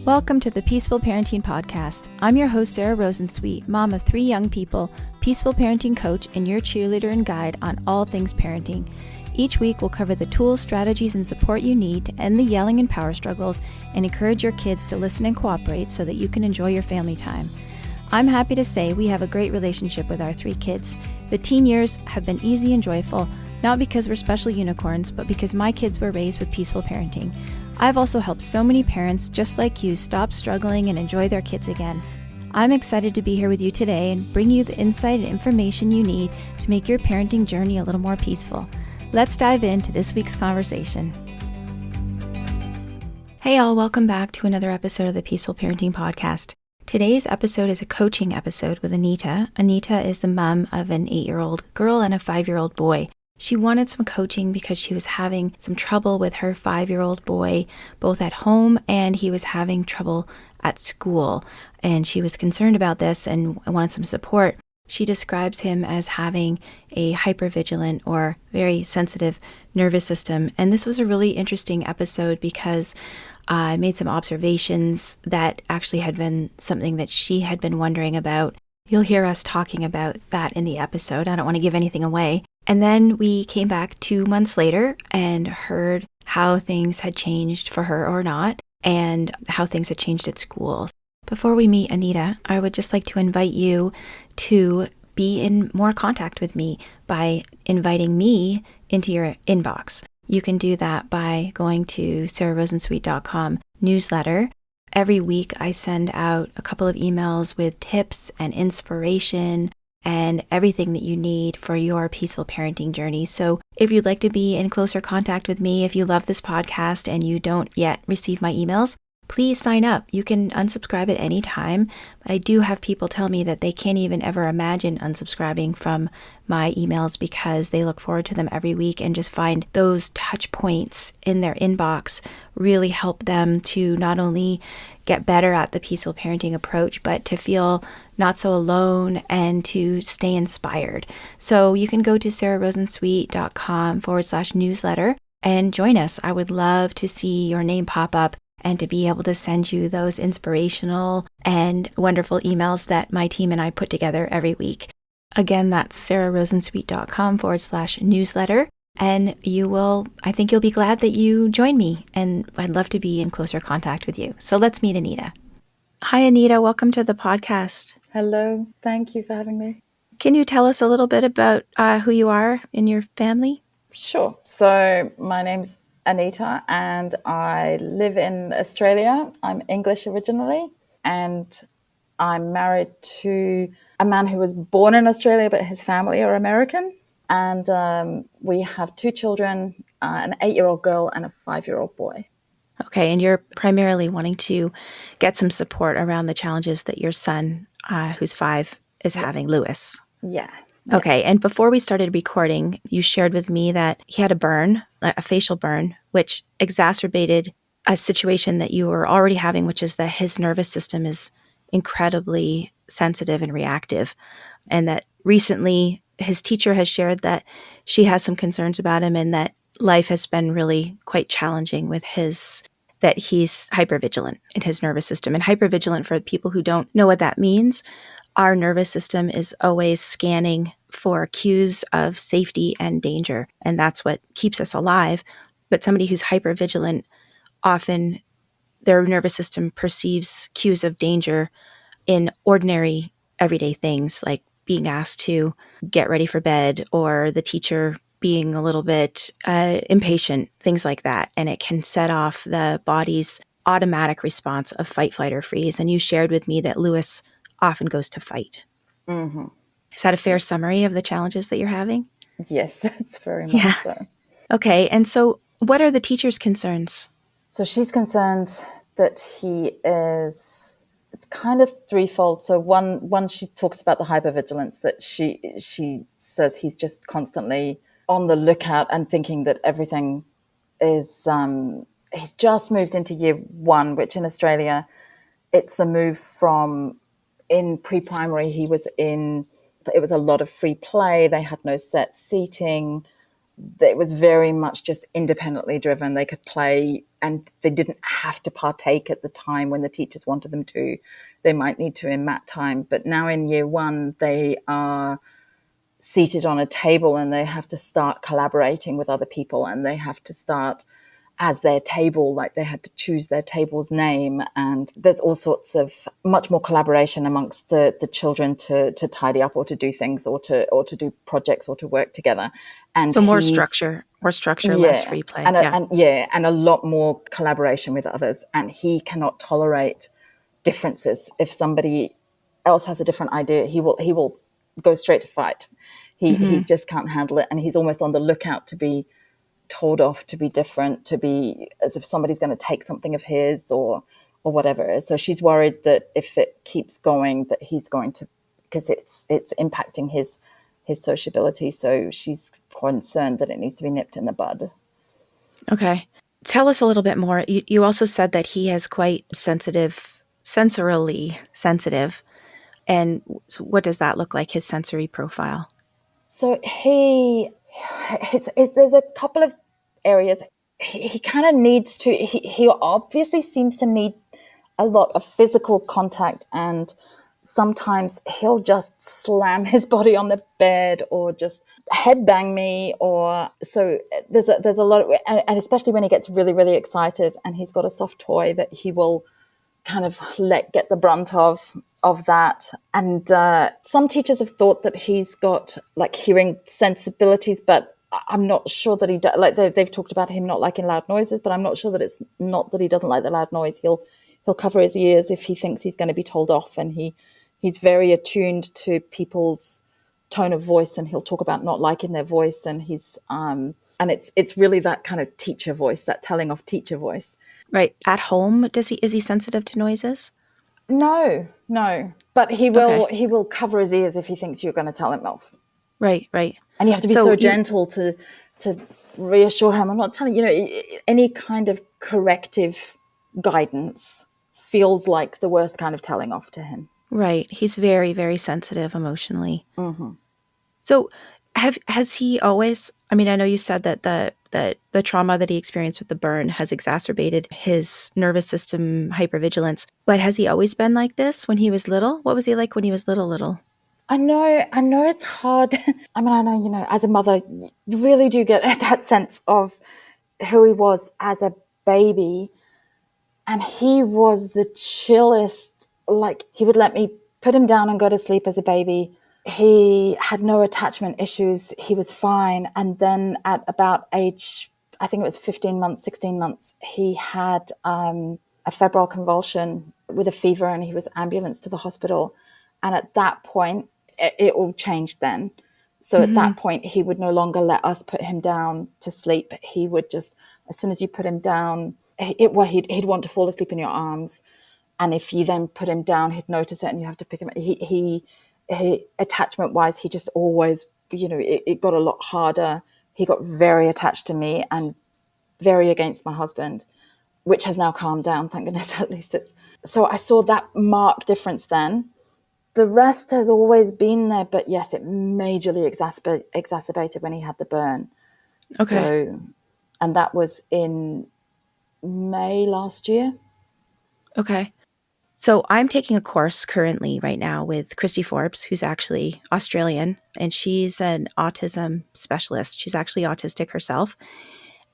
Welcome to the Peaceful Parenting Podcast. I'm your host, Sarah Rosensweet, mom of 3 young people, peaceful parenting coach, and your cheerleader and guide on all things parenting. Each week, we'll cover the tools, strategies, and support you need to end the yelling and power struggles and encourage your kids to listen and cooperate so that you can enjoy your family time. I'm happy to say we have a great relationship with our 3 kids. The teen years have been easy and joyful, not because we're special unicorns, but because my kids were raised with peaceful parenting. I've also helped so many parents just like you stop struggling and enjoy their kids again. I'm excited to be here with you today and bring you the insight and information you need to make your parenting journey a little more peaceful. Let's dive into this week's conversation. Hey all, welcome back to another episode of the Peaceful Parenting Podcast. Today's episode is a coaching episode with Anita. Anita is the mom of an 8-year-old girl and a 5-year-old boy. She wanted some coaching because she was having some trouble with her 5-year-old boy, both at home and he was having trouble at school. And she was concerned about this and wanted some support. She describes him as having a hypervigilant or very sensitive nervous system. And this was a really interesting episode because I made some observations that actually had been something that she had been wondering about. You'll hear us talking about that in the episode. I don't want to give anything away. And then we came back 2 months later and heard how things had changed for her or not, and how things had changed at school. Before we meet Anita, I would just like to invite you to be in more contact with me by inviting me into your inbox. You can do that by going to sarahrosensweet.com newsletter. Every week I send out a couple of emails with tips and inspiration and everything that you need for your peaceful parenting journey. So if you'd like to be in closer contact with me, if you love this podcast and you don't yet receive my emails, please sign up. You can unsubscribe at any time. But I do have people tell me that they can't even ever imagine unsubscribing from my emails because they look forward to them every week and just find those touch points in their inbox really help them to not only get better at the peaceful parenting approach, but to feel not so alone and to stay inspired. So you can go to sarahrosensweet.com/newsletter and join us. I would love to see your name pop up and to be able to send you those inspirational and wonderful emails that my team and I put together every week. Again, that's sarahrosensweet.com/newsletter. And I think you'll be glad that you joined me, and I'd love to be in closer contact with you. So let's meet Anita. Hi, Anita. Welcome to the podcast. Hello. Thank you for having me. Can you tell us a little bit about who you are in your family? Sure. So my name's Anita and I live in Australia. I'm English originally, and I'm married to a man who was born in Australia, but his family are American. And we have 2 children, an 8-year-old girl and a 5-year-old boy. Okay, and you're primarily wanting to get some support around the challenges that your son, who's 5, is having, Lewis. Yeah. Okay, and before we started recording, you shared with me that he had a burn, a facial burn, which exacerbated a situation that you were already having, which is that his nervous system is incredibly sensitive and reactive, and that recently his teacher has shared that she has some concerns about him and that life has been really quite challenging with that he's hypervigilant in his nervous system. And hypervigilant, for people who don't know what that means, our nervous system is always scanning for cues of safety and danger, and that's what keeps us alive. But somebody who's hypervigilant, often their nervous system perceives cues of danger in ordinary everyday things, like being asked to get ready for bed or the teacher being a little bit impatient, things like that. And it can set off the body's automatic response of fight, flight, or freeze. And you shared with me that Lewis often goes to fight. Mm-hmm. Is that a fair summary of the challenges that you're having? Yes, that's very much so. Okay, and so what are the teacher's concerns? So she's concerned that it's kind of threefold. So one she talks about the hypervigilance, that she says he's just constantly on the lookout and thinking that everything is, he's just moved into year 1, which in Australia, it's the move from in pre-primary, it was a lot of free play. They had no set seating. it was very much just independently driven. They could play and they didn't have to partake at the time when the teachers wanted them to. They might need to in mat time. But now in year one, they are seated on a table and they have to start collaborating with other people, and they have to start as their table, like they had to choose their table's name, and there's all sorts of much more collaboration amongst the children to tidy up or to do things or to do projects or to work together. And So more structure, less yeah, free play. Yeah. and a lot more collaboration with others. And he cannot tolerate differences. If somebody else has a different idea, he will go straight to fight. He just can't handle it, and he's almost on the lookout to be told off, to be different, to be as if somebody's going to take something of his or whatever. So she's worried that if it keeps going, that he's going to, because it's impacting his sociability. So she's concerned that it needs to be nipped in the bud. Okay. Tell us a little bit more. You also said that he is quite sensorily sensitive. And what does that look like, his sensory profile? So there's a couple of areas. He kind of needs to, he obviously seems to need a lot of physical contact, and sometimes he'll just slam his body on the bed or just headbang me, or so there's a lot of, and especially when he gets really, really excited and he's got a soft toy that he will kind of get the brunt of that. And some teachers have thought that he's got like hearing sensibilities, but I'm not sure that he does. Like they've talked about him not liking loud noises, but I'm not sure that it's not that he doesn't like the loud noise. He'll cover his ears if he thinks he's going to be told off, and he's very attuned to people's tone of voice, and he'll talk about not liking their voice, and he's and it's really that kind of teacher voice, that telling off teacher voice. Right. At home, is he sensitive to noises? No. But he will cover his ears if he thinks you're going to tell him off. Right. And you have to be so gentle to reassure him. I'm not telling any kind of corrective guidance feels like the worst kind of telling off to him. Right. He's very, very sensitive emotionally. Mm-hmm. So has he always, I mean, I know you said that the trauma that he experienced with the burn has exacerbated his nervous system hypervigilance, but has he always been like this when he was little? What was he like when he was little? I know it's hard. I mean, I know, as a mother, you really do get that sense of who he was as a baby. And he was the chillest. Like, he would let me put him down and go to sleep as a baby. He had no attachment issues. He was fine. And then at about age, I think it was 15 months, 16 months, he had a febrile convulsion with a fever, and he was ambulanced to the hospital. And at that point, it all changed then. So at that point, he would no longer let us put him down to sleep. He would just, as soon as you put him down, he'd want to fall asleep in your arms. And if you then put him down, he'd notice it and you have to pick him up. He attachment-wise, he just always, it got a lot harder. He got very attached to me and very against my husband, which has now calmed down, thank goodness, at least so I saw that marked difference then. The rest has always been there, but yes, it majorly exacerbated when he had the burn. Okay. So, and that was in May last year. Okay. So I'm taking a course currently right now with Christy Forbes, who's actually Australian, and she's an autism specialist. She's actually autistic herself.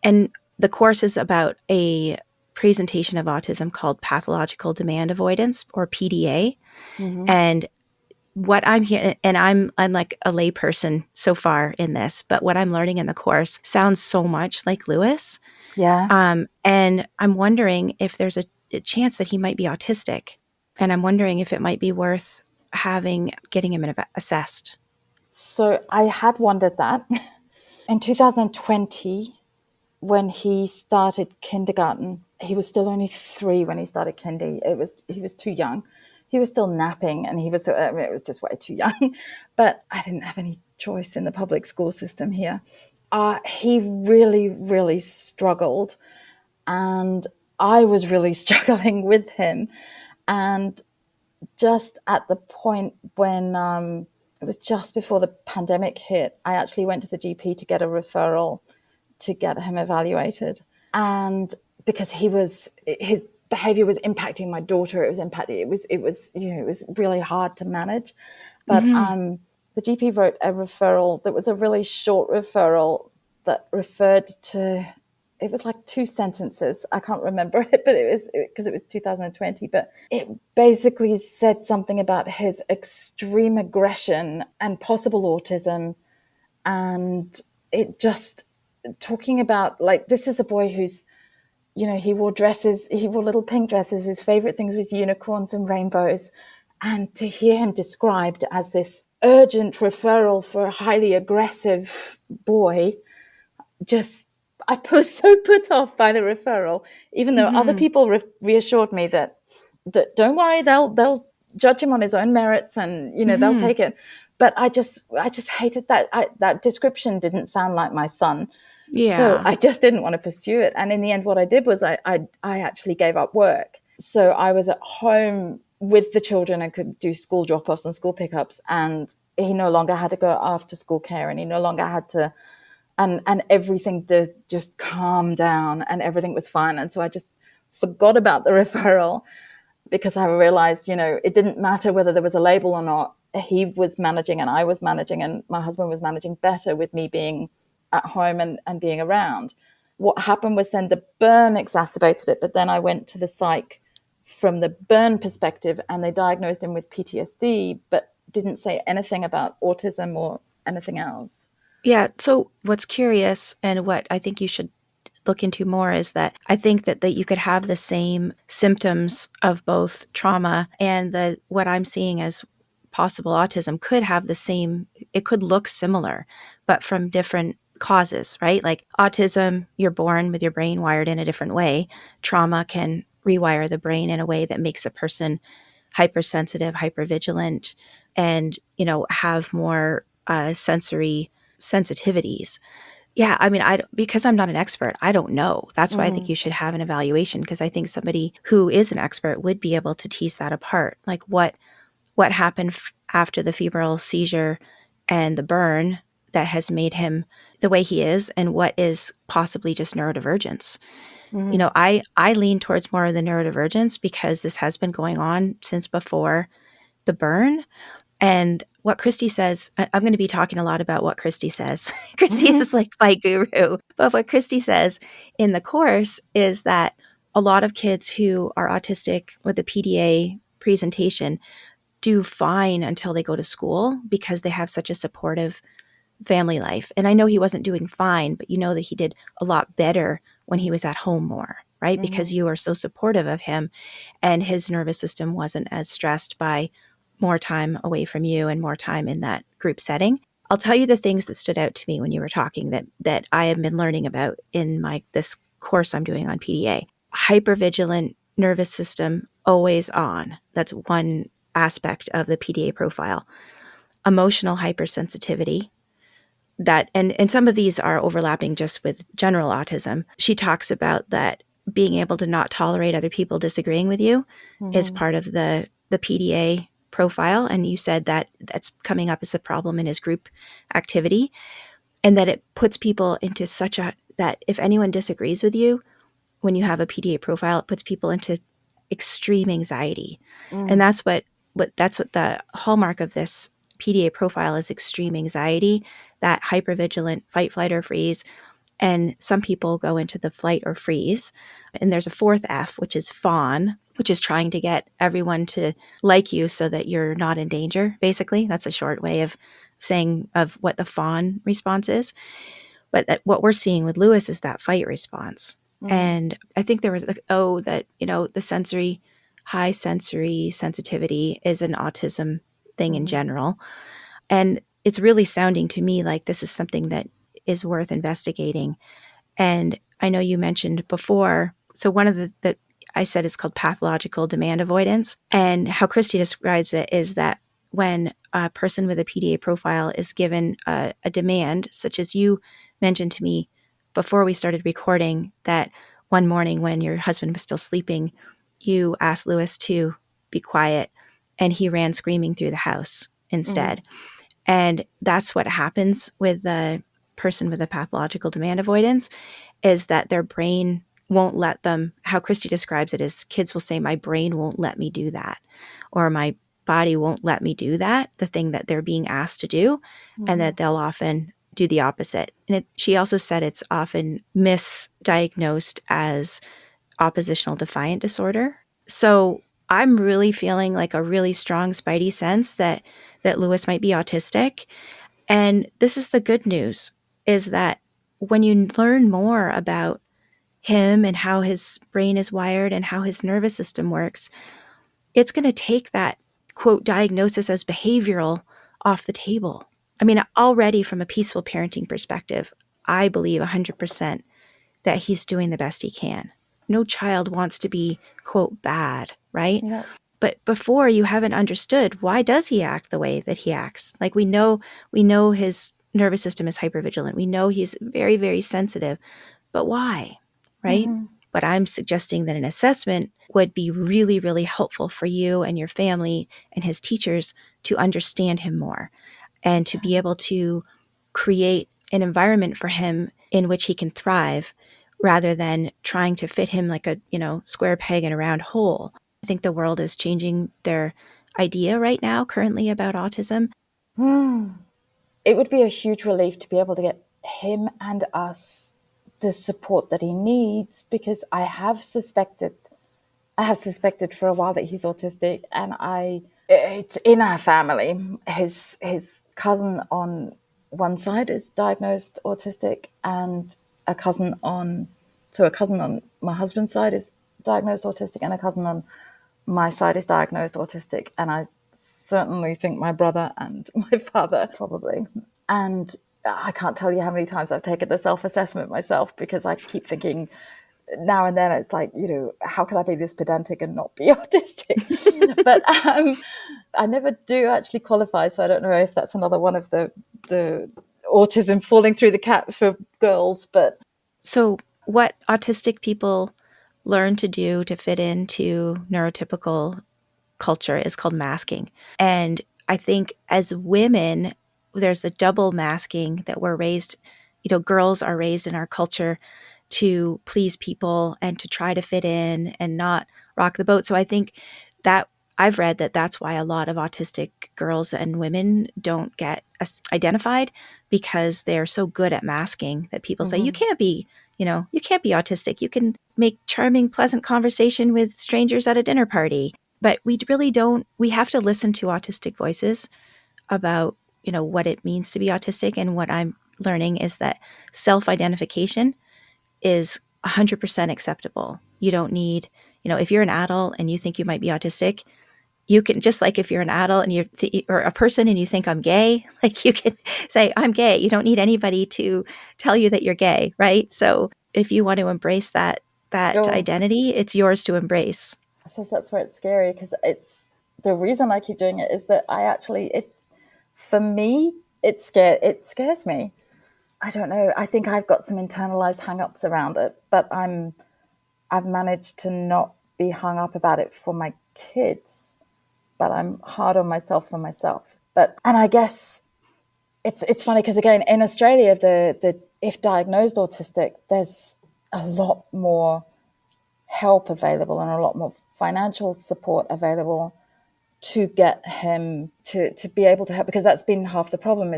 And the course is about a presentation of autism called pathological demand avoidance, or PDA. Mm-hmm. And what I'm here, and I'm like a lay person so far in this, but what I'm learning in the course sounds so much like Lewis. Yeah. And I'm wondering if there's a chance that he might be autistic. And I'm wondering if it might be worth getting him assessed. So I had wondered that. In 2020, when he started kindergarten, he was still only 3 when he started kindy. He was too young. He was still napping, and it was just way too young. But I didn't have any choice in the public school system here. He really, really struggled, and I was really struggling with him. And just at the point when it was just before the pandemic hit. I actually went to the GP to get a referral to get him evaluated. And because his behavior was impacting my daughter, it was really hard to manage. But the GP wrote a referral that was a really short referral that referred to, it was like 2 sentences. I can't remember it, but it was because it was 2020. But it basically said something about his extreme aggression and possible autism. And it just talking about, like, this is a boy who's, he wore little pink dresses. His favorite things was unicorns and rainbows. And to hear him described as this urgent referral for a highly aggressive boy, I was so put off by the referral, even though other people reassured me that don't worry, they'll judge him on his own merits, and they'll take it. But I just hated that. That description didn't sound like my son. Yeah. So I just didn't want to pursue it. And in the end, what I did was I actually gave up work. So I was at home with the children and could do school drop-offs and school pickups. And he no longer had to go after school care, and he no longer had to, and everything just calmed down and everything was fine. And so I just forgot about the referral, because I realized, it didn't matter whether there was a label or not. He was managing and I was managing, and my husband was managing better with me being at home and being around. What happened was then the burn exacerbated it, but then I went to the psych from the burn perspective, and they diagnosed him with PTSD, but didn't say anything about autism or anything else. Yeah. So what's curious, and what I think you should look into more, is that I think that you could have the same symptoms of both trauma and what I'm seeing as possible autism could have the same, it could look similar, but from different causes, right? Like autism, you're born with your brain wired in a different way. Trauma can rewire the brain in a way that makes a person hypersensitive, hypervigilant, and, have more sensory sensitivities. Yeah, I mean, because I'm not an expert, I don't know. That's why I think you should have an evaluation, because I think somebody who is an expert would be able to tease that apart. Like what happened after the febrile seizure and the burn that has made him the way he is, and what is possibly just neurodivergence. I lean towards more of the neurodivergence because this has been going on since before the burn. And what Christy says, I'm going to be talking a lot about what Christy says. Christy is like my guru. But what Christy says in the course is that a lot of kids who are autistic with the PDA presentation do fine until they go to school, because they have such a supportive family life. And I know he wasn't doing fine, but that he did a lot better when he was at home more, right? Because you are so supportive of him, and his nervous system wasn't as stressed by more time away from you and more time in that group setting. I'll tell you the things that stood out to me when you were talking that I have been learning about in this course I'm doing on PDA. Hypervigilant nervous system, always on. That's one aspect of the PDA profile. Emotional hypersensitivity. And some of these are overlapping just with general autism. She talks about that being able to not tolerate other people disagreeing with you is part of the PDA profile. And you said that that's coming up as a problem in his group activity, and that it puts people into that if anyone disagrees with you, when you have a PDA profile, it puts people into extreme anxiety. And that's what the hallmark of this PDA profile is: extreme anxiety, that hypervigilant fight, flight, or freeze. And some people go into the flight or freeze. And there's a fourth F, which is fawn, which is trying to get everyone to like you so that you're not in danger, basically. That's a short way of saying of what the fawn response is. But what we're seeing with Lewis is that fight response. And I think there was the high sensory sensitivity is an autism thing in general. And it's really sounding to me like this is something that is worth investigating. And I know you mentioned before, so one of that I said is called pathological demand avoidance. And how Christy describes it is that when a person with a PDA profile is given a demand, such as you mentioned to me before we started recording, that one morning when your husband was still sleeping, you asked Lewis to be quiet, and he ran screaming through the house instead. And that's what happens with the person with a pathological demand avoidance, is that their brain won't let them, how Christy describes it is kids will say, my brain won't let me do that, or my body won't let me do that, the thing that they're being asked to do, and that they'll often do the opposite. And she also said it's often misdiagnosed as oppositional defiant disorder. So I'm really feeling like a really strong spidey sense that Lewis might be autistic. And this is the good news, is that when you learn more about him and how his brain is wired and how his nervous system works, it's going to take that quote diagnosis as behavioral off the table. I mean, already from a peaceful parenting perspective, I believe 100% that he's doing the best he can. No child wants to be quote bad, right? Yeah. But before, you haven't understood, why does he act the way that he acts? Like we know his nervous system is hypervigilant. We know he's very, very sensitive, but why? Right? But I'm suggesting that an assessment would be really, really helpful for you and your family and his teachers to understand him more and to be able to create an environment for him in which he can thrive rather than trying to fit him like a, square peg in a round hole. I think the world is changing their idea right now currently about autism. It would be a huge relief to be able to get him and us the support that he needs, because I have suspected for a while that he's autistic, and it's in our family. His cousin on one side is diagnosed autistic, and a cousin on my husband's side is diagnosed autistic, and a cousin on my side is diagnosed autistic, and I certainly think my brother and my father probably. And I can't tell you how many times I've taken the self-assessment myself, because I keep thinking now and then, it's like, how can I be this pedantic and not be autistic? But I never do actually qualify, so I don't know if that's another one of the autism falling through the cracks for girls. But so what autistic people learn to do to fit into neurotypical culture is called masking. And I think as women, there's a double masking that we're raised, girls are raised in our culture to please people and to try to fit in and not rock the boat. So I think that I've read that that's why a lot of autistic girls and women don't get identified, because they're so good at masking that people say, you can't be, you can't be autistic. You can make charming, pleasant conversation with strangers at a dinner party. But we really don't, we have to listen to autistic voices about, what it means to be autistic. And what I'm learning is that self-identification is 100% acceptable. You don't need, if you're an adult and you think you might be autistic, you can, just like if you're an adult and or a person and you think I'm gay, like you can say, I'm gay. You don't need anybody to tell you that you're gay, right? So if you want to embrace that identity, it's yours to embrace. I suppose that's where it's scary, because it's the reason I keep doing it is that for me, it scares me. I don't know. I think I've got some internalized hang-ups around it, but I've managed to not be hung up about it for my kids, but I'm hard on myself for myself. And I guess it's funny, because again, in Australia, the if diagnosed autistic, there's a lot more help available and a lot more financial support available to get him to be able to help, because that's been half the problem.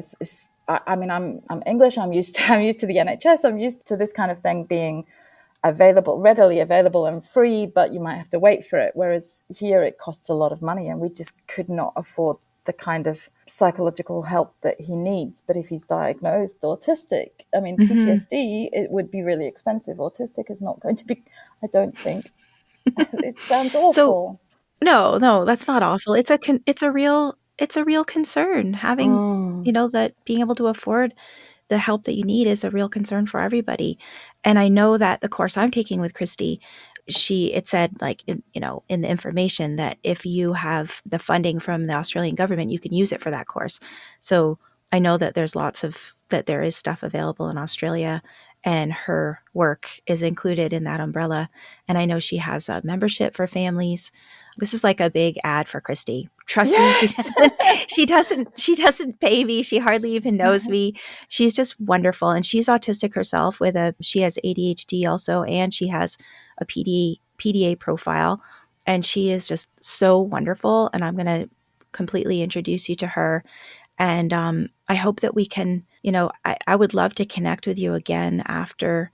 I mean, I'm English. I'm used to the NHS. I'm used to this kind of thing being readily available and free, but you might have to wait for it. Whereas here it costs a lot of money, and we just could not afford the kind of psychological help that he needs. But if he's diagnosed autistic, I mean, PTSD, it would be really expensive. Autistic is not going to be, I don't think. It sounds awful. So, no, that's not awful. It's a real concern. Having, that being able to afford the help that you need is a real concern for everybody. And I know that the course I'm taking with Christy, it said, like, in the information, that if you have the funding from the Australian government, you can use it for that course. So I know that there is stuff available in Australia. and her work is included in that umbrella. And I know she has a membership for families. This is like a big ad for Christy. Trust me, Yes. she doesn't pay me. She hardly even knows me. She's just wonderful. And she's autistic herself she has ADHD also, and she has a PDA profile. And she is just so wonderful. And I'm going to completely introduce you to her. And I hope that we can, I would love to connect with you again after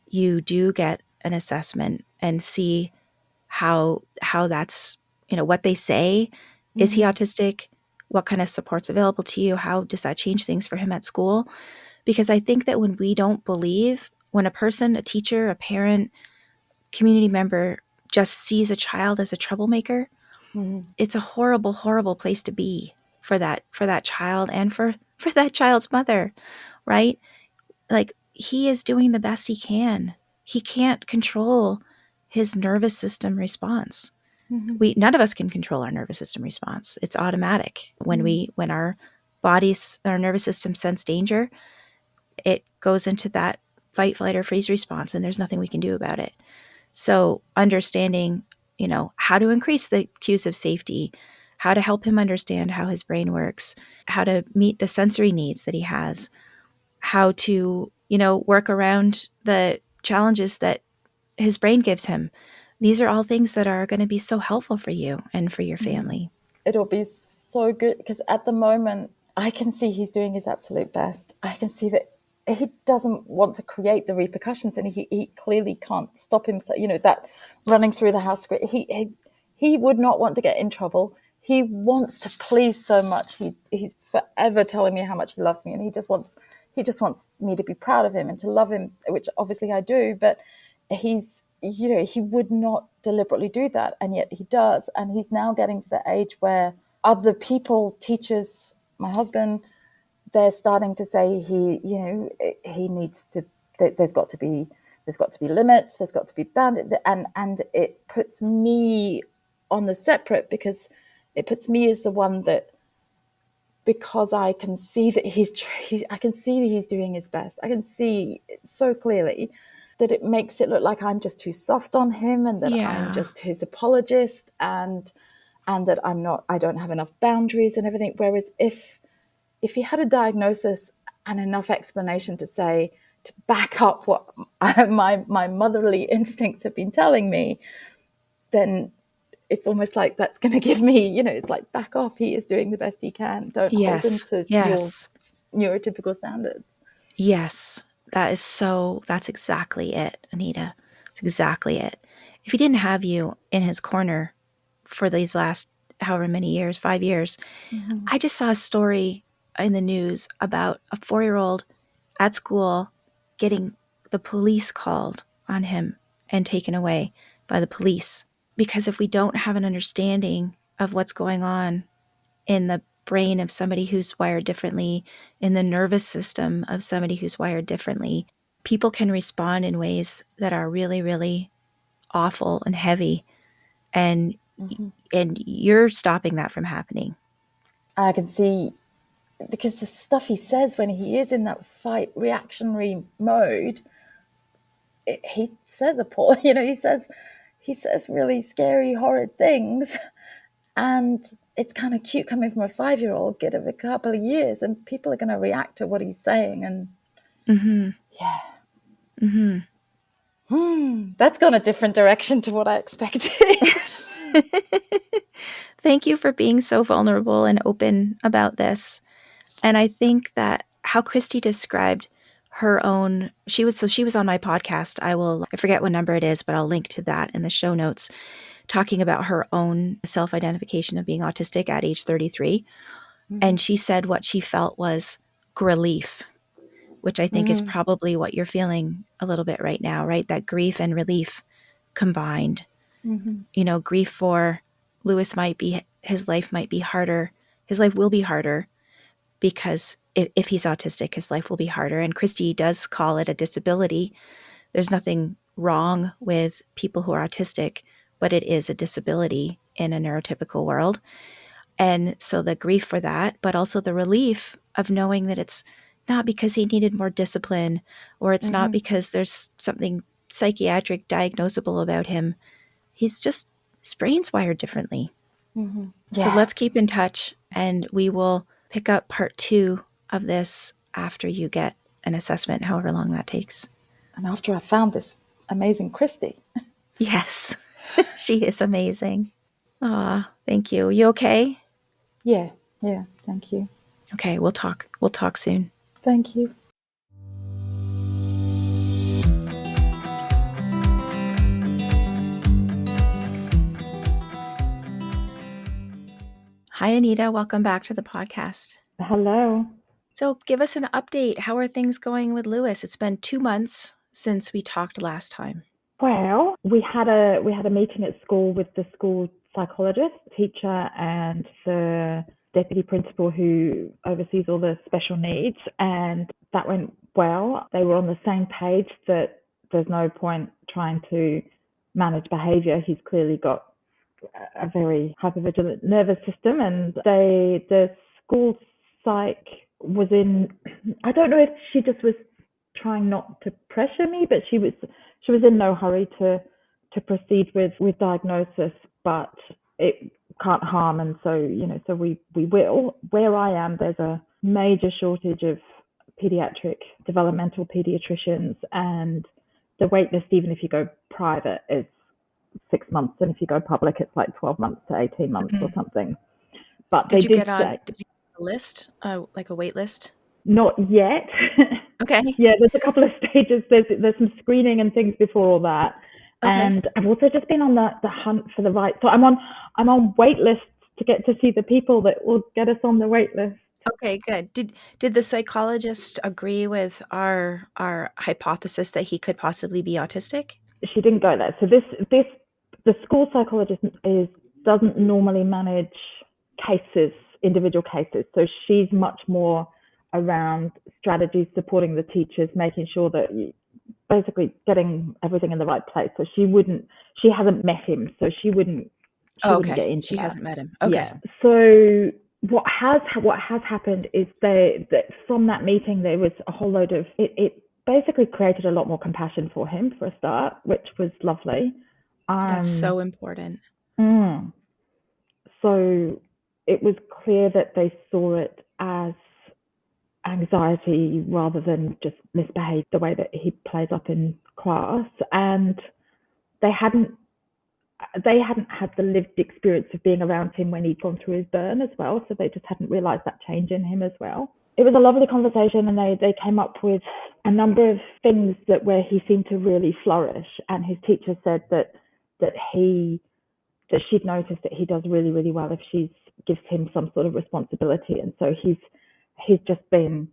you do get an assessment and see how that's, what they say. Is he autistic? What kind of support's available to you? How does that change things for him at school? Because I think that when we don't believe, when a person, a teacher, a parent, community member just sees a child as a troublemaker, it's a horrible, horrible place to be for that child and for that child's mother, right? Like, he is doing the best he can. He can't control his nervous system response. None of us can control our nervous system response. It's automatic. When our nervous system sense danger, it goes into that fight, flight, or freeze response, and there's nothing we can do about it. So understanding, how to increase the cues of safety, how to help him understand how his brain works, how to meet the sensory needs that he has, how to, work around the challenges that his brain gives him. These are all things that are going to be so helpful for you and for your family. It'll be so good because at the moment I can see he's doing his absolute best. I can see that he doesn't want to create the repercussions, and he clearly can't stop himself. That running through the house, he would not want to get in trouble. He wants to please so much. He's forever telling me how much he loves me, and he just wants me to be proud of him and to love him, which obviously I do. But he would not deliberately do that, and yet he does. And he's now getting to the age where other people, teachers, my husband, they're starting to say he needs to. There's got to be limits. There's got to be boundaries, and it puts me on the separate, because it puts me as the one that, because I can see that I can see that he's doing his best. I can see so clearly that it makes it look like I'm just too soft on him, and that I'm just his apologist, and that I don't have enough boundaries and everything. Whereas if he had a diagnosis and enough explanation to back up what my motherly instincts have been telling me, then it's almost like that's going to give me, it's like, back off. He is doing the best he can. Don't hold him to your neurotypical standards. Yes. That's exactly it, Anita. That's exactly it. If he didn't have you in his corner for these last however many years, 5 years, I just saw a story in the news about a 4-year-old at school getting the police called on him and taken away by the police. Because if we don't have an understanding of what's going on in the brain of somebody who's wired differently, in the nervous system of somebody who's wired differently, people can respond in ways that are really, really awful and heavy. And you're stopping that from happening. I can see, because the stuff he says when he is in that fight reactionary mode, he says he says really scary, horrid things, and it's kind of cute coming from a 5-year-old. Give it a couple of years and people are going to react to what he's saying. And that's gone a different direction to what I expected. Thank you for being so vulnerable and open about this. And I think that how Christy described her own, she was on my podcast. I forget what number it is, but I'll link to that in the show notes, talking about her own self-identification of being autistic at age 33. And she said what she felt was relief, which I think is probably what you're feeling a little bit right now, right? That grief and relief combined. Grief for Lewis his life might be harder. His life will be harder because if he's autistic, his life will be harder. And Christy does call it a disability. There's nothing wrong with people who are autistic, but it is a disability in a neurotypical world. And so the grief for that, but also the relief of knowing that it's not because he needed more discipline, or it's not because there's something psychiatric diagnosable about him. His brain's wired differently. So Yeah. let's keep in touch, and we will pick up part 2 of this after you get an assessment, however long that takes. And after I found this amazing Christy. Yes, she is amazing. Aw, thank you. You okay? Yeah. Thank you. Okay, we'll talk. We'll talk soon. Thank you. Hi, Anita. Welcome back to the podcast. Hello. So give us an update. How are things going with Lewis? It's been 2 months since we talked last time. Well, we had a meeting at school with the school psychologist, teacher, and the deputy principal who oversees all the special needs, and that went well. They were on the same page that there's no point trying to manage behaviour. He's clearly got a very hypervigilant nervous system, and the school psych was in, I don't know if she just was trying not to pressure me, but she was in no hurry to proceed with diagnosis, but it can't harm, and so we will. Where I am, there's a major shortage of pediatric developmental pediatricians, and the wait list, even if you go private, is 6 months, and if you go public, it's like 12 months to 18 months or something. But Did they you did get on? say, Did you get a list, like a wait list? not yet. Okay. Yeah, there's a couple of stages. There's some screening and things before all that. Okay. And I've also just been on the hunt for the right. So I'm on wait lists to get to see the people that will get us on the wait list. Okay, good. Did the psychologist agree with our hypothesis that he could possibly be autistic? She didn't go there. So the school psychologist doesn't normally manage individual cases. So she's much more around strategies, supporting the teachers, making sure that basically getting everything in the right place. So she hasn't met him, so she wouldn't get into She that. hasn't met him. Okay. Yeah. So what has happened is that from that meeting there was a whole load of it basically created a lot more compassion for him for a start, which was lovely. That's so important. So it was clear that they saw it as anxiety rather than just misbehave the way that he plays up in class, and they hadn't had the lived experience of being around him when he'd gone through his burn as well, so they just hadn't realized that change in him as well. It was a lovely conversation, and they came up with a number of things where he seemed to really flourish, and his teacher said that she'd noticed that he does really, really well if she gives him some sort of responsibility, and so he's just been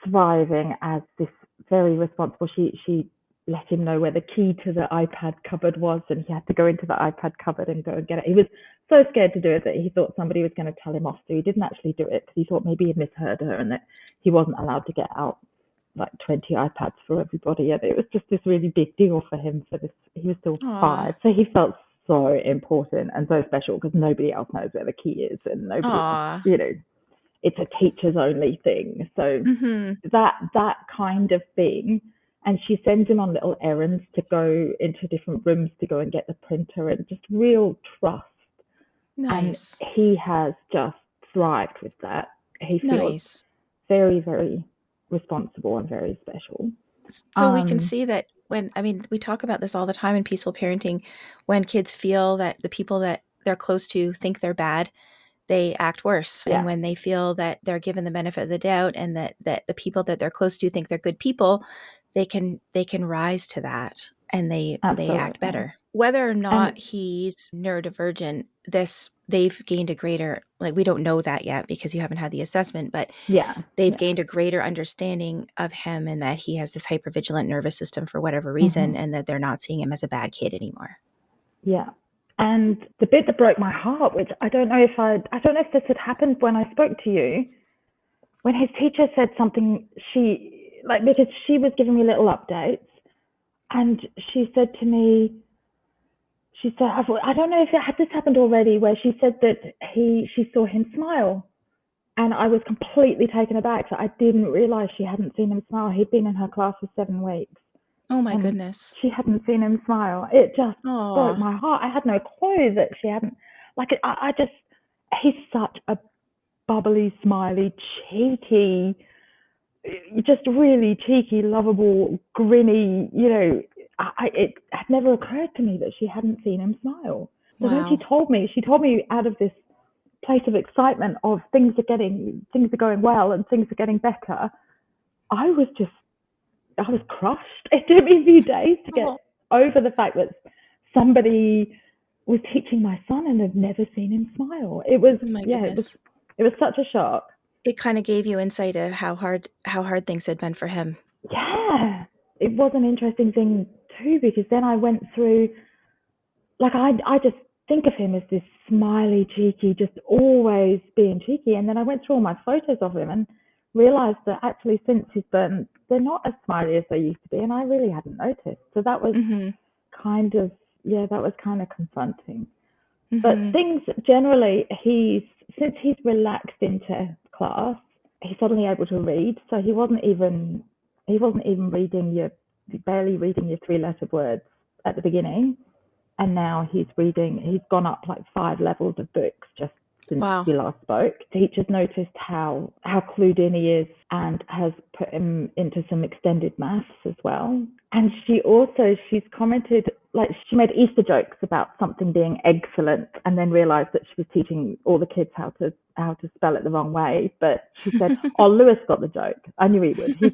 thriving as this very responsible. She let him know where the key to the iPad cupboard was, and he had to go into the iPad cupboard and go and get it. He was so scared to do it that he thought somebody was going to tell him off, so he didn't actually do it because he thought maybe he misheard her and that he wasn't allowed to get out like 20 iPads for everybody. And it was just this really big deal for him for this. He was still 5, so he felt so important and so special because nobody else knows where the key is, and nobody else, it's a teachers only thing. So that kind of thing. And she sends him on little errands to go into different rooms to go and get the printer, and just real trust. Nice. And he has just thrived with that. He feels very, very responsible and very special. So we can see that we talk about this all the time in peaceful parenting. When kids feel that the people that they're close to think they're bad, they act worse. Yeah. And when they feel that they're given the benefit of the doubt and that the people that they're close to think they're good people, they can rise to that, and they act better. Whether or not he's neurodivergent, they've gained a greater, we don't know that yet because you haven't had the assessment, but they've gained a greater understanding of him, and that he has this hypervigilant nervous system for whatever reason, and that they're not seeing him as a bad kid anymore. Yeah. And the bit that broke my heart, which I don't know if this had happened when I spoke to you, when his teacher said something, because she was giving me little updates, and she said to me, I don't know if this happened already, where she said that she saw him smile And I was completely taken aback that I didn't realize she hadn't seen him smile. He'd been in her class for 7 weeks Oh my and goodness. she hadn't seen him smile. It just broke Oh, my heart. I had no clue that she hadn't. Like, I just, he's such a bubbly, smiley, cheeky, just really cheeky, lovable, grinny, it had never occurred to me that she hadn't seen him smile. So when wow. she told me out of this place of excitement of things are going well and things are getting better. I was crushed. It took me a few days to get Oh, over the fact that somebody was teaching my son and had never seen him smile. It was, oh my yeah, goodness. it was such a shock. It kind of gave you insight of how hard things had been for him. Yeah, it was an interesting thing too, because then I went through, like, I just think of him as this smiley, cheeky, just always being cheeky. And then I went through all my photos of him and realized that actually since his birth, they're not as smiley as they used to be. And I really hadn't noticed. So that was Mm-hmm. kind of, yeah, that was kind of confronting. But Mm-hmm. things generally, since he's relaxed into class, he's suddenly able to read. So he wasn't even barely reading your 3-letter words at the beginning, and now he's gone up like 5 levels of books just since Wow. we last spoke. Teachers noticed how clued in he is and has put him into some extended maths as well. And she's commented, like, she made Easter jokes about something being excellent and then realized that she was teaching all the kids how to spell it the wrong way. But she said, "Oh, Lewis got the joke. I knew he would. He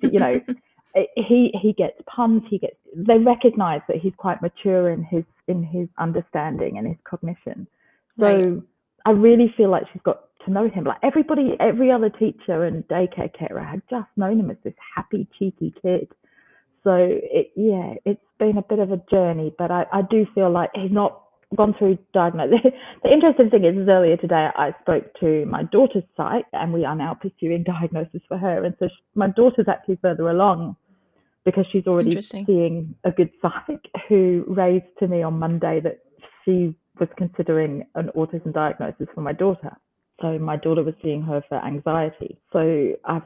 gets puns. They recognise that he's quite mature in his understanding and his cognition. Right. So I really feel like she's got to know him. Like, every other teacher and daycare carer had just known him as this happy, cheeky kid. So it's been a bit of a journey, but I do feel like he's not gone through diagnosis. The interesting thing is earlier today I spoke to my daughter's site, and we are now pursuing diagnosis for her. And so my daughter's actually further along because she's already Interesting. seeing a good psych who raised to me on Monday that she was considering an autism diagnosis for my daughter. So my daughter was seeing her for anxiety. So I've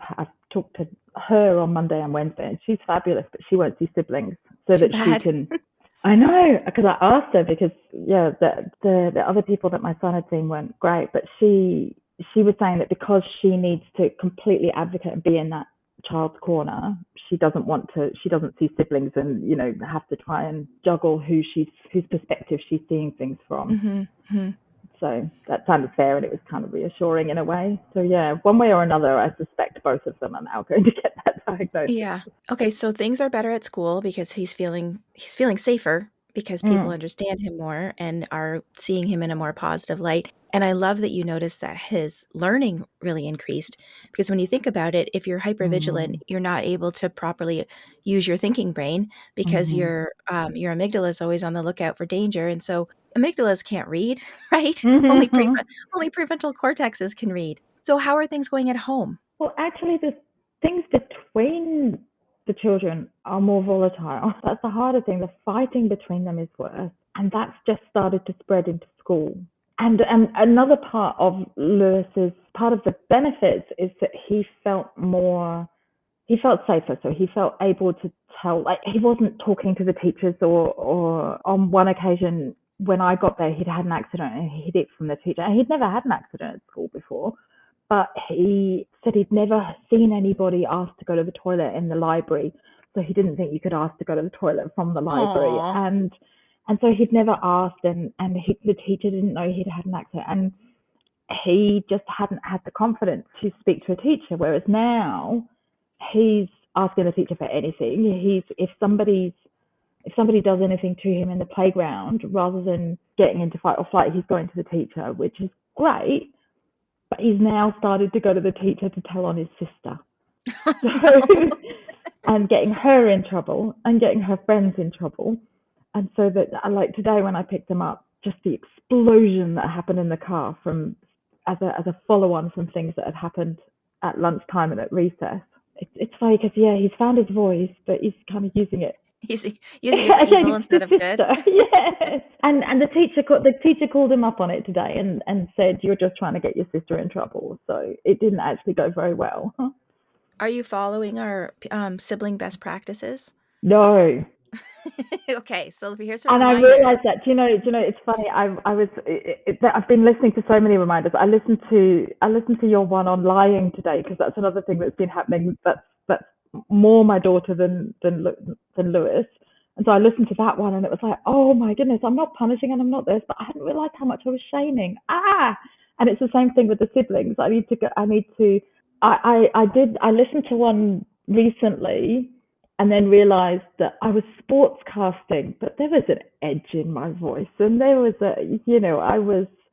talked to her on Monday and Wednesday, and she's fabulous, but she won't see siblings so Too that she bad. can. I know, because I asked her, because yeah, the other people that my son had seen weren't great, but she was saying that because she needs to completely advocate and be in that child's corner, she doesn't see siblings and have to try and juggle whose perspective she's seeing things from. Mm-hmm. Mm-hmm. So that sounded fair, and it was kind of reassuring in a way. So yeah, one way or another, I suspect both of them are now going to get that diagnosis. Yeah. Okay, so things are better at school because he's feeling safer because people Mm. understand him more and are seeing him in a more positive light. And I love that you noticed that his learning really increased because when you think about it, if you're hypervigilant, Mm. you're not able to properly use your thinking brain because Mm-hmm. your amygdala is always on the lookout for danger. And so amygdalas can't read, right? Only Mm-hmm. only prefrontal cortexes can read. So how are things going at home? Well, actually, the things between the children are more volatile. That's the harder thing. The fighting between them is worse, and that's just started to spread into school. And another part of the benefits is that he felt safer, so he felt able to tell. Like, he wasn't talking to the teachers, or on one occasion when I got there, he'd had an accident and he hid it from the teacher. And he'd never had an accident at school before, but he said he'd never seen anybody ask to go to the toilet in the library, so he didn't think you could ask to go to the toilet from the library. Aw. And so he'd never asked, and the teacher didn't know he'd had an accident, and he just hadn't had the confidence to speak to a teacher. Whereas now he's asking the teacher for anything. If somebody does anything to him in the playground, rather than getting into fight or flight, he's going to the teacher, which is great. But he's now started to go to the teacher to tell on his sister. So, and getting her in trouble and getting her friends in trouble. And so that, like today when I picked him up, just the explosion that happened in the car from as a follow on from things that had happened at lunchtime and at recess. It's funny because, yeah, he's found his voice, but he's kind of using it Using it for evil against the instead of good. sister. Yes, and the teacher called him up on it today and said you're just trying to get your sister in trouble. So it didn't actually go very well. Are you following our sibling best practices? No. Okay, so here's a And I reminder. realized that, it's funny. I've been listening to so many reminders. I listened to your one on lying today because that's another thing that's been happening. That's more my daughter than Lewis. And so I listened to that one, and it was like, oh my goodness, I'm not punishing and I'm not this, but I hadn't realized how much I was shaming. And it's the same thing with the siblings. I listened to one recently and then realized that I was sportscasting, but there was an edge in my voice, and there was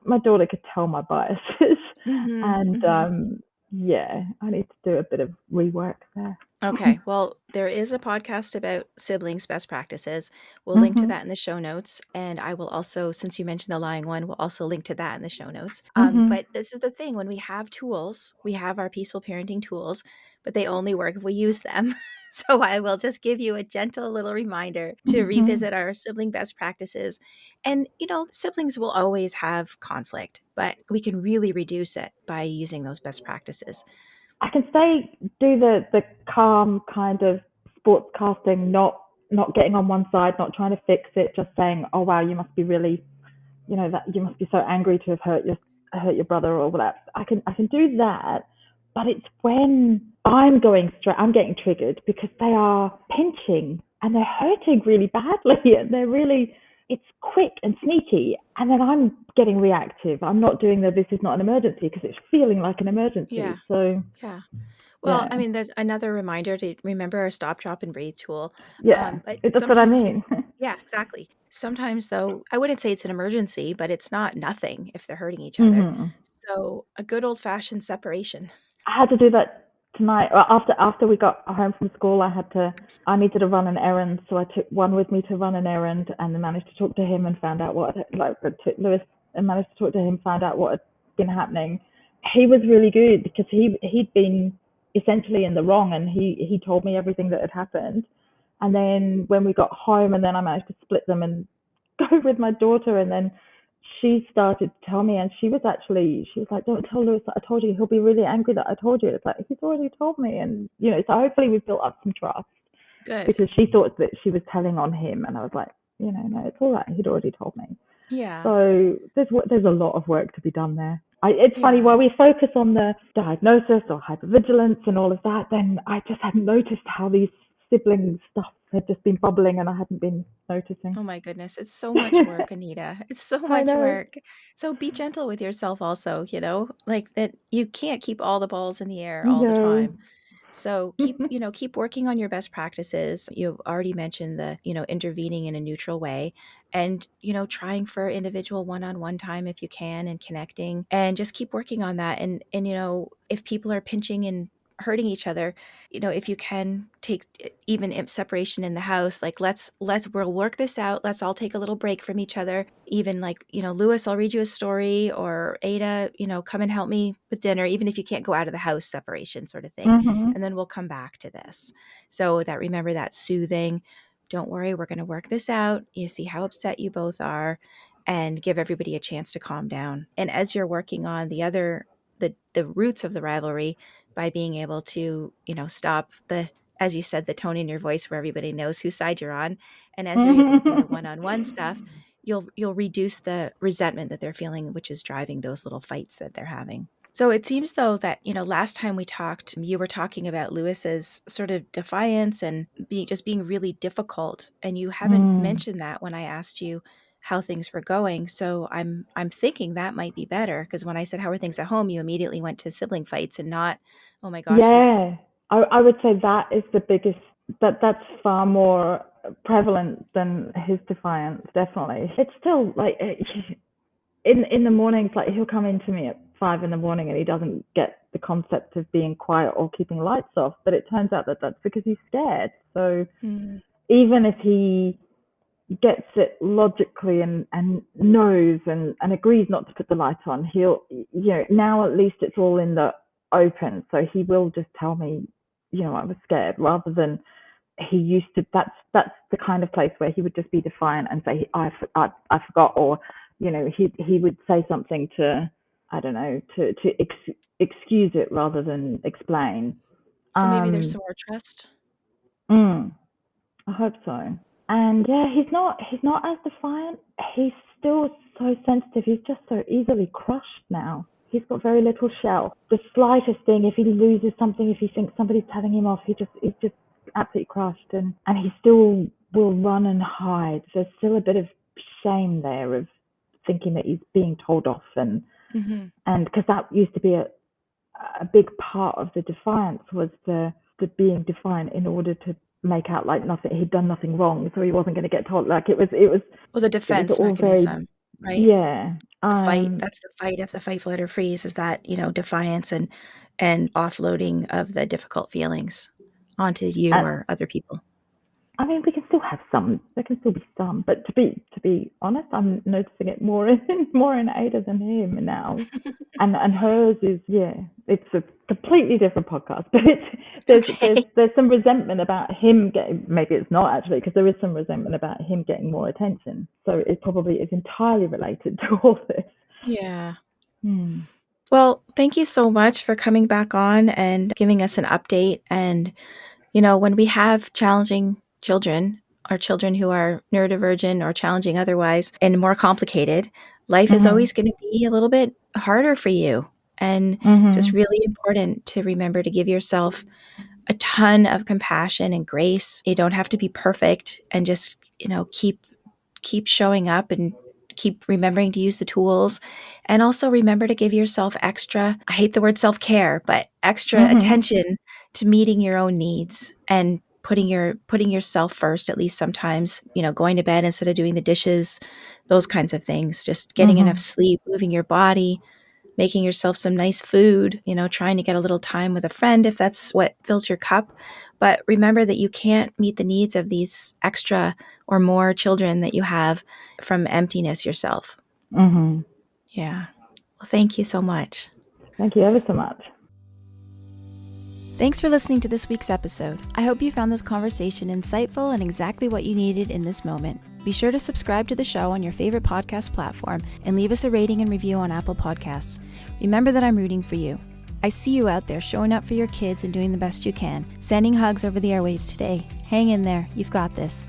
my daughter could tell my biases, Mm-hmm, and mm-hmm. yeah, I need to do a bit of rework there. Okay, well, there is a podcast about siblings best practices. We'll link to Mhm. that in the show notes. And I will also, since you mentioned the lying one, we'll also link to that in the show notes. Mhm. But this is the thing, when we have tools, we have our peaceful parenting tools, but they only work if we use them. So I will just give you a gentle little reminder to Mhm. revisit our sibling best practices. And, siblings will always have conflict, but we can really reduce it by using those best practices. I can do the calm kind of sportscasting, not getting on one side, not trying to fix it, just saying, "Oh wow, you must be really, that you must be so angry to have hurt your brother or whatever." I can do that, but it's when I'm getting triggered because they are pinching and they're hurting really badly and it's quick and sneaky, and then I'm getting reactive. I'm not doing this is not an emergency because it's feeling like an Yeah. emergency. So Yeah. Well, yeah, I mean, there's another reminder to remember our stop, drop, and breathe tool. yeah, But that's what I sometimes mean. yeah, exactly. Sometimes, though, I wouldn't say it's an emergency, but it's not nothing if they're hurting each other. Hmm. So a good old fashioned separation. I had to do that tonight. Well, after we got home from school, I needed to run an errand, so I took one with me to run an errand, and then managed to talk to him and found out took Lewis and managed to talk to him, found out what had been happening. He was really good because he'd been essentially in the wrong, and he told me everything that had happened. And then when we got home, and then I managed to split them and go with my daughter, and then she started to tell me, and she was like, "Don't tell Lewis that I told you. He'll be really angry that I told you." It's like, he's already told me, and so hopefully we've built up some trust Good. because she thought that she was telling on him, and I was like, no, it's all right. He'd already told me. Yeah. So there's a lot of work to be done there. It's funny, Yeah. while we focus on the diagnosis or hypervigilance and all of that, then I just hadn't noticed how these sibling stuff had just been bubbling, and I hadn't been noticing. Oh my goodness. It's so much work, Anita. It's so I much know. work. So be gentle with yourself also, like that you can't keep all the balls in the air all the No. time. So keep working on your best practices. You've already mentioned the, intervening in a neutral way and, trying for individual one-on-one time if you can and connecting and just keep working on that. And, if people are pinching and hurting each other, if you can take even separation in the house, like we'll work this out. Let's all take a little break from each other. Even like, Lewis, I'll read you a story, or Ada, come and help me with dinner, even if you can't go out of the house, separation sort of thing. Hmm. And then we'll come back to this. So that, remember that soothing, don't worry, we're going to work this out. You see how upset you both are, and give everybody a chance to calm down. And as you're working on the roots of the rivalry, by being able to, stop as you said, the tone in your voice where everybody knows whose side you're on. And as you're able to do the one-on-one stuff, you'll reduce the resentment that they're feeling, which is driving those little fights that they're having. So it seems though that, last time we talked, you were talking about Lewis's sort of defiance and being really difficult. And you haven't Mm. mentioned that when I asked you how things were going. So I'm thinking that might be better, because when I said how are things at home, you immediately went to sibling fights and not, oh my gosh, he's Yeah, I would say that is the biggest, that's far more prevalent than his defiance, definitely. It's still like in the mornings, like he'll come into me at 5 in the morning and he doesn't get the concept of being quiet or keeping lights off, but it turns out that that's because he's scared. So mm, even if he gets it logically and knows and agrees not to put the light on, he'll, now at least it's all in the open. So he will just tell me, I was scared, rather than he used to, that's the kind of place where he would just be defiant and say, I forgot, or, you know, he would say something to, I don't know, to excuse it rather than explain. So maybe there's some more trust. I hope so. And yeah, he's not as defiant. He's still so sensitive. He's just so easily crushed now. He's got very little shell. The slightest thing, if he loses something, if he thinks somebody's telling him off, he's just absolutely crushed. And he still will run and hide. There's still a bit of shame there of thinking that he's being told off, and because that used to be a big part of the defiance, was the being defiant in order to make out like nothing, he'd done nothing wrong, so he wasn't going to get told. Like it was well, the defense mechanism, right? Yeah. Fight. That's the fight of the fight, flight, or freeze, is that, you know, defiance and offloading of the difficult feelings onto you or other people. I mean, we can still have some. There can still be some, but to be honest, I'm noticing it more in Ada than him now, and hers is, yeah, it's a completely different podcast. But there's some resentment about him getting. Maybe it's not actually, because there is some resentment about him getting more attention. So it probably is entirely related to all this. Yeah. Well, thank you so much for coming back on and giving us an update. And, you know, when we have challenging children, or children who are neurodivergent or challenging otherwise and more complicated, life is always going to be a little bit harder for you. And it's just really important to remember to give yourself a ton of compassion and grace. You don't have to be perfect, and just, you know, keep showing up and keep remembering to use the tools. And also remember to give yourself extra, I hate the word self-care, but extra attention to meeting your own needs and putting yourself first, at least sometimes, you know, going to bed instead of doing the dishes, those kinds of things, just getting enough sleep, moving your body, making yourself some nice food, you know, trying to get a little time with a friend if that's what fills your cup. But remember that you can't meet the needs of these extra or more children that you have from emptiness yourself. Yeah. Well, thank you so much. Thank you ever so much. Thanks for listening to this week's episode. I hope you found this conversation insightful and exactly what you needed in this moment. Be sure to subscribe to the show on your favorite podcast platform and leave us a rating and review on Apple Podcasts. Remember that I'm rooting for you. I see you out there showing up for your kids and doing the best you can. Sending hugs over the airwaves today. Hang in there. You've got this.